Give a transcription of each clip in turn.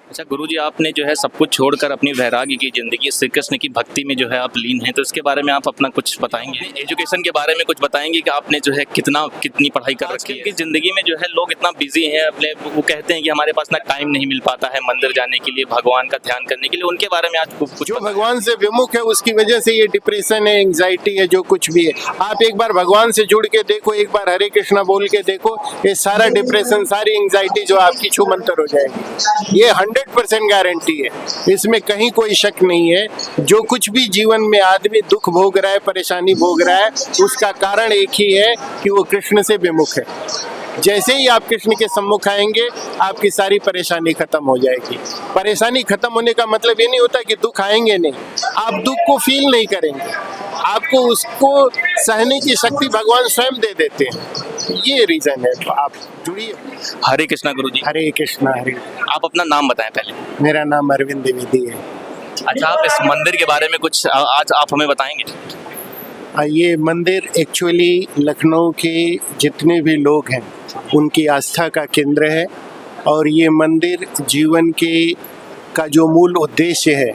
अच्छा गुरुजी, आपने जो है सब कुछ छोड़कर अपनी वैराग्य की ज़िंदगी श्री कृष्ण की भक्ति में जो है आप लीन हैं, तो इसके बारे में आप अपना कुछ बताएंगे? एजुकेशन के बारे में कुछ बताएंगे कि आपने जो है कितनी पढ़ाई कर रखी है? ज़िंदगी में जो है लोग इतना बिजी हैं अपने, वो कहते हैं कि हमारे पास ना टाइम नहीं मिल पाता है मंदिर जाने के लिए, भगवान का ध्यान करने के लिए, उनके बारे में आज कुछ जो भगवान से विमुख है उसकी वजह से ये डिप्रेशन है, एंग्जाइटी है, जो कुछ भी है। आप एक बार भगवान से जुड़ के देखो, एक बार हरे कृष्णा बोल के देखो, ये सारा डिप्रेशन, सारी एंग्जाइटी जो आपकी छू मंतर हो जाएगी। ये 100% गारंटी है, इसमें कहीं कोई शक नहीं है। जो कुछ भी जीवन में आदमी दुख भोग रहा है, परेशानी भोग रहा है, उसका कारण एक ही है कि वो कृष्ण से विमुख है। जैसे ही आप कृष्ण के सम्मुख आएंगे, आपकी सारी परेशानी खत्म हो जाएगी। परेशानी खत्म होने का मतलब ये नहीं होता कि दुख आएंगे नहीं, आप दुख को फील नहीं करेंगे, आपको उसको सहने की शक्ति भगवान स्वयं दे देते हैं। ये रीजन है, तो आप जुड़िए। हरे कृष्णा गुरुजी। हरे कृष्णा। हरे। आप अपना नाम बताएं पहले। मेरा नाम अरविंद द्विवेदी है। अच्छा, आप इस मंदिर के बारे में कुछ आज आप हमें बताएंगे? ये मंदिर एक्चुअली लखनऊ के जितने भी लोग हैं उनकी आस्था का केंद्र है, और ये मंदिर जीवन का जो मूल उद्देश्य है,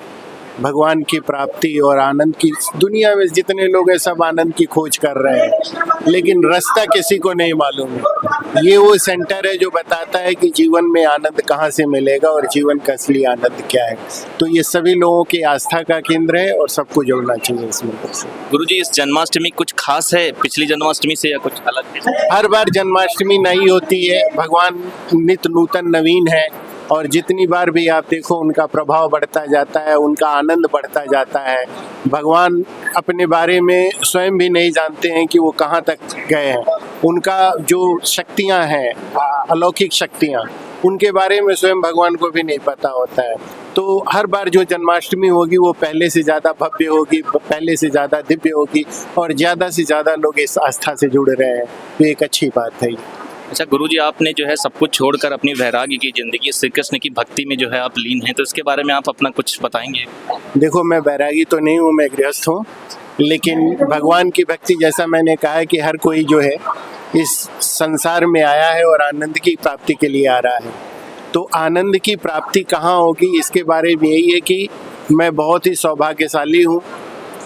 भगवान की प्राप्ति और आनंद की, दुनिया में जितने लोग हैं सब आनंद की खोज कर रहे हैं, लेकिन रास्ता किसी को नहीं मालूम है। ये वो सेंटर है जो बताता है कि जीवन में आनंद कहाँ से मिलेगा और जीवन का असली आनंद क्या है। तो ये सभी लोगों की आस्था का केंद्र है और सबको जुड़ना चाहिए इस मंदिर से। गुरुजी, इस जन्माष्टमी कुछ खास है पिछली जन्माष्टमी से या कुछ अलग है? हर बार जन्माष्टमी नई होती है, भगवान नित्य नूतन नवीन है, और जितनी बार भी आप देखो उनका प्रभाव बढ़ता जाता है, उनका आनंद बढ़ता जाता है। भगवान अपने बारे में स्वयं भी नहीं जानते हैं कि वो कहाँ तक गए हैं। उनका जो शक्तियाँ हैं, अलौकिक शक्तियाँ, उनके बारे में स्वयं भगवान को भी नहीं पता होता है। तो हर बार जो जन्माष्टमी होगी वो पहले से ज़्यादा भव्य होगी, पहले से ज़्यादा दिव्य होगी, और ज़्यादा से ज़्यादा लोग इस आस्था से जुड़ रहे हैं। तो एक अच्छी बात है। अच्छा गुरुजी, आपने जो है सब कुछ छोड़कर अपनी वैराग्य की ज़िंदगी श्री कृष्ण की भक्ति में जो है आप लीन हैं, तो इसके बारे में आप अपना कुछ बताएंगे? देखो, मैं वैरागी तो नहीं हूँ, मैं गृहस्थ हूँ, लेकिन भगवान की भक्ति, जैसा मैंने कहा है कि हर कोई जो है इस संसार में आया है और आनंद की प्राप्ति के लिए आ रहा है। तो आनंद की प्राप्ति कहाँ होगी, इसके बारे में यही है कि मैं बहुत ही सौभाग्यशाली हूँ।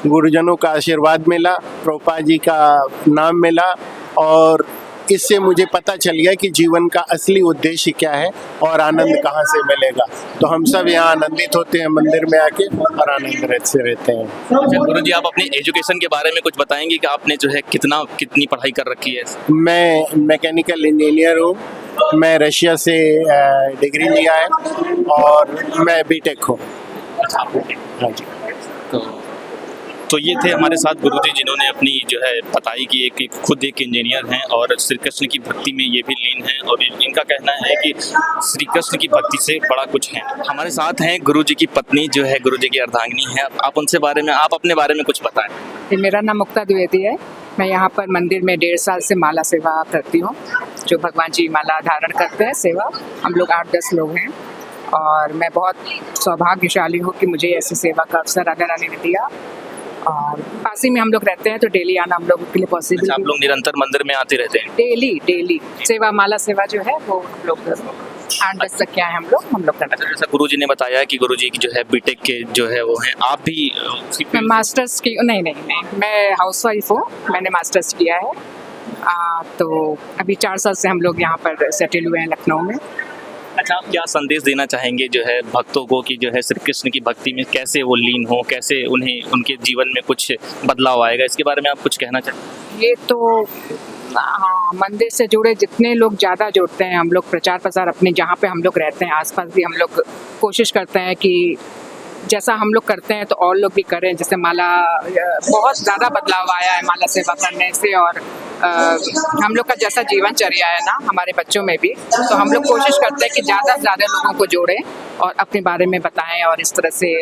गुरुजनों का आशीर्वाद मिला, प्रभुपाद जी का नाम मिला, और इससे मुझे पता चल गया कि जीवन का असली उद्देश्य क्या है और आनंद कहाँ से मिलेगा। तो हम सब यहाँ आनंदित होते हैं मंदिर में आके, और आनंद से रहते हैं। अच्छा गुरुजी, आप अपने एजुकेशन के बारे में कुछ बताएंगे कि आपने जो है कितनी पढ़ाई कर रखी है? मैं मैकेनिकल इंजीनियर हूँ। मैं रशिया से डिग्री लिया है, और मैं बीटेक हूँ। हाँ जी। तो ये थे हमारे साथ गुरुजी, जिन्होंने अपनी जो है बताई कि खुद एक इंजीनियर हैं और श्री कृष्ण की भक्ति में ये भी लीन हैं, और इनका कहना है कि श्री कृष्ण की भक्ति से बड़ा कुछ है। हमारे साथ हैं गुरुजी की पत्नी, जो है गुरुजी की अर्धांगिनी है। आप अपने बारे में कुछ बताएं। मेरा नाम मुक्ता द्विवेदी है। मैं यहाँ पर मंदिर में 1.5 साल से माला सेवा करती हूँ, जो भगवान जी माला धारण करते हैं सेवा। हम लोग 8-10 लोग हैं, और मैं बहुत सौभाग्यशाली हूँ कि मुझे ऐसी सेवा का अवसर राधा रानी ने दिया। और पास ही में हम लोग रहते हैं, तो डेली आना हम लोगों के लिए पॉसिबल। आप लोग निरंतर मंदिर में आते रहते हैं? डेली सेवा, माला सेवा जो है वो हम लोग 8-10 तक क्या है हम लोग करते हैं। जैसा गुरुजी ने बताया कि गुरुजी की जो है बीटेक के जो है वो हैं, आप भी मैं मास्टर्स की नहीं, मैं हाउसवाइफ हूँ। मैंने मास्टर्स किया है। तो अभी 4 साल से हम लोग यहाँ पर सेटल हुए हैं लखनऊ में। अच्छा, आप क्या संदेश देना चाहेंगे जो है भक्तों को कि जो है श्री कृष्ण की भक्ति में कैसे वो लीन हो, कैसे उन्हें उनके जीवन में कुछ बदलाव आएगा, इसके बारे में आप कुछ कहना चाहेंगे? ये तो हाँ, मंदिर से जुड़े जितने लोग ज़्यादा जुड़ते हैं, हम लोग प्रचार प्रसार अपने जहाँ पे हम लोग रहते हैं आसपास भी हम लोग कोशिश करते हैं कि जैसा हम लोग करते हैं तो और लोग भी करें। जैसे माला, बहुत ज़्यादा बदलाव आया है माला सेवा करने से, और हम लोग का जैसा जीवनचर्या है ना हमारे बच्चों में भी, तो हम लोग कोशिश करते हैं कि ज़्यादा से ज़्यादा लोगों को जोड़ें और अपने बारे में बताएं, और इस तरह से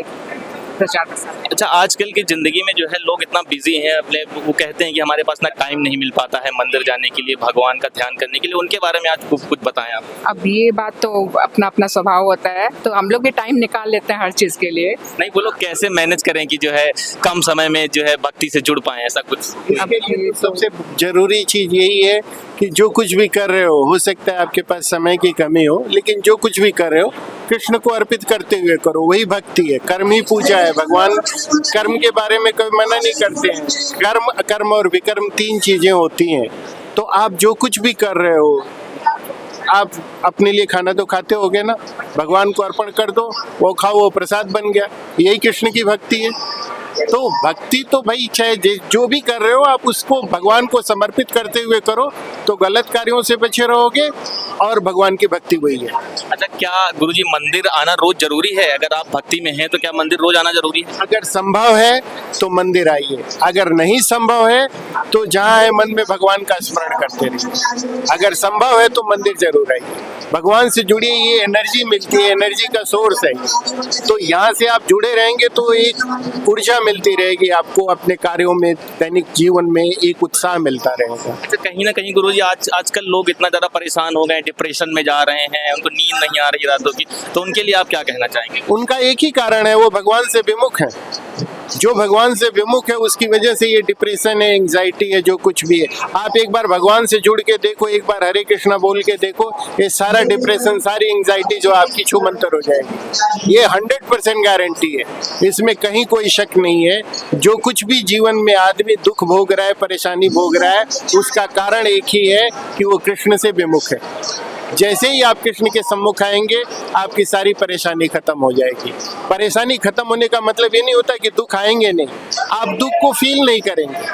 प्रचार प्रसार। अच्छा, आजकल की जिंदगी में जो है लोग इतना बिजी हैं अपने, वो कहते हैं कि हमारे पास ना टाइम नहीं मिल पाता है मंदिर जाने के लिए, भगवान का ध्यान करने के लिए, उनके बारे में आज कुछ बताएं आप। अब ये बात तो अपना अपना स्वभाव होता है, तो हम लोग भी टाइम निकाल लेते हैं हर चीज के लिए। नहीं, वो लोग कैसे मैनेज करें कि जो है कम समय में जो है भक्ति से जुड़ पाए, ऐसा कुछ? इसके लिए सबसे जरूरी चीज यही है कि जो कुछ भी कर रहे हो सकता है आपके पास समय की कमी हो, लेकिन जो कुछ भी कर रहे हो कृष्ण को अर्पित करते हुए करो, वही भक्ति है। कर्म ही पूजा है। भगवान कर्म के बारे में कभी मना नहीं करते हैं। कर्म, अकर्म और विकर्म 3 चीजें होती हैं। तो आप जो कुछ भी कर रहे हो, आप अपने लिए खाना तो खाते होगे ना, भगवान को अर्पण कर दो, वो खाओ, वो प्रसाद बन गया। यही कृष्ण की भक्ति है। तो भक्ति तो भाई चाहे जो भी कर रहे हो आप उसको भगवान को समर्पित करते हुए करो, तो गलत कार्यों से बचे रहोगे और भगवान की भक्ति वही है। अच्छा, क्या गुरुजी मंदिर आना रोज जरूरी है? अगर आप भक्ति में हैं तो क्या मंदिर रोज आना जरूरी है? अगर संभव है तो मंदिर आइए, अगर नहीं संभव है तो जहाँ है मन में भगवान का स्मरण करते रहिए। अगर संभव है तो मंदिर जरूर आइए। भगवान से जुड़िए, ये एनर्जी मिलती है, एनर्जी का सोर्स है। तो यहाँ से आप जुड़े रहेंगे तो एक ऊर्जा मिलती रहेगी आपको, अपने कार्यों में, दैनिक जीवन में एक उत्साह मिलता रहेगा। अच्छा, कहीं ना कहीं गुरुजी आजकल लोग इतना ज़्यादा परेशान हो गए, डिप्रेशन में जा रहे हैं, उनको नींद नहीं आ रही रातों की, तो उनके लिए आप क्या कहना चाहेंगे? उनका एक ही कारण है, वो भगवान से विमुख है। जो भगवान से विमुख है उसकी वजह से ये डिप्रेशन है, एंग्जाइटी है, जो कुछ भी है। आप एक बार भगवान से जुड़ के देखो, एक बार हरे कृष्णा बोल के देखो, ये सारा डिप्रेशन, सारी एंग्जाइटी जो आपकी छूमंतर हो जाएगी। ये 100% गारंटी है, इसमें कहीं कोई शक नहीं है। जो कुछ भी जीवन में आदमी दुख भोग रहा है, परेशानी भोग रहा है, उसका कारण एक ही है कि वो कृष्ण से विमुख है। जैसे ही आप कृष्ण के सम्मुख आएंगे आपकी सारी परेशानी खत्म हो जाएगी। परेशानी खत्म होने का मतलब ये नहीं होता कि दुख आएंगे नहीं, आप दुख को फील नहीं करेंगे,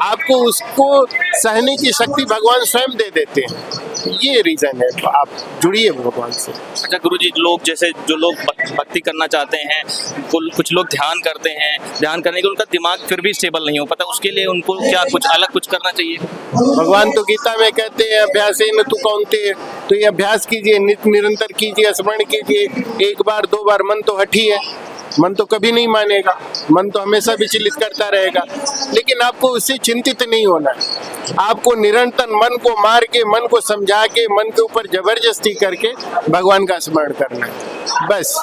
आपको उसको सहने की शक्ति भगवान स्वयं दे देते हैं। ये रीजन है, तो आप जुड़िए भगवान से। अच्छा गुरुजी, लोग जैसे जो लोग भक्ति करना चाहते हैं, कुछ लोग ध्यान करते हैं, ध्यान करने के उनका दिमाग फिर भी स्टेबल नहीं हो पाता, उसके लिए उनको क्या कुछ अलग कुछ करना चाहिए? भगवान तो गीता में कहते हैं अभ्यासेन तु कौन्तेय, तो ये अभ्यास कीजिए, नित्य निरंतर कीजिए, स्मरण कीजिए। 1 बार 2 बार मन तो हठी है, मन तो कभी नहीं मानेगा, मन तो हमेशा विचलित करता रहेगा, लेकिन आपको उससे चिंतित नहीं होना है। आपको निरंतर मन को मार के, मन को समझा के, मन के ऊपर जबरदस्ती करके भगवान का स्मरण करना है। बस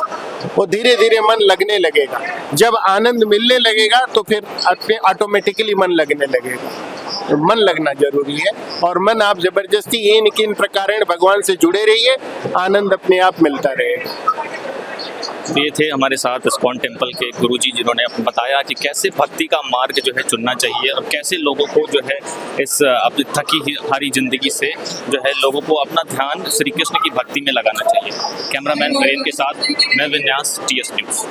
वो धीरे धीरे मन लगने लगेगा। जब आनंद मिलने लगेगा तो फिर अपने ऑटोमेटिकली मन लगने लगेगा। तो मन लगना जरूरी है, और मन आप जबरदस्ती इन किन प्रकार भगवान से जुड़े रहिए, आनंद अपने आप मिलता रहेगा। ये थे हमारे साथ इस्कॉन टेम्पल के गुरुजी, जिन्होंने बताया कि कैसे भक्ति का मार्ग जो है चुनना चाहिए और कैसे लोगों को जो है इस अपनी थकी हारी जिंदगी से जो है लोगों को अपना ध्यान श्री कृष्ण की भक्ति में लगाना चाहिए। कैमरामैन वीरेंद्र के साथ मैं विन्यास, TS न्यूज़।